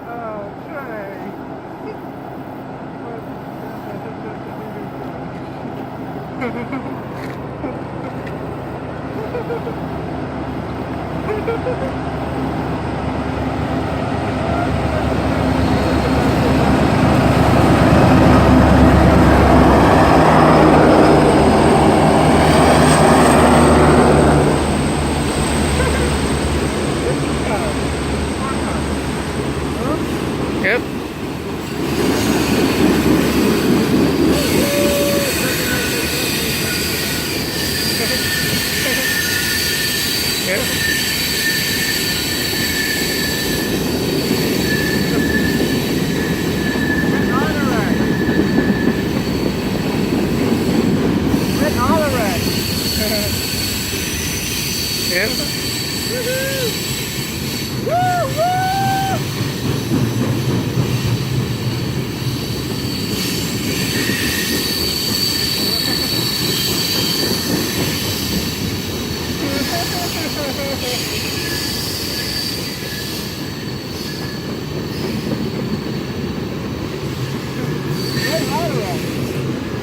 Oh, Trey. Yep. Yep. Yep.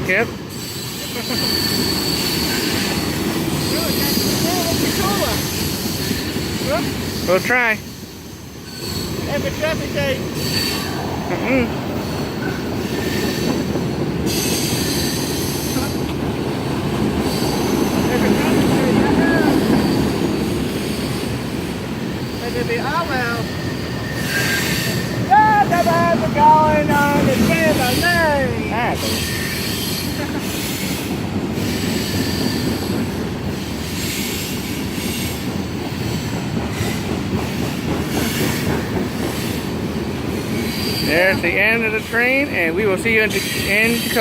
Yep. We'll try. Have a traffic day. Going on the river lane. There's the end of the train, and we will see you in Tacoma.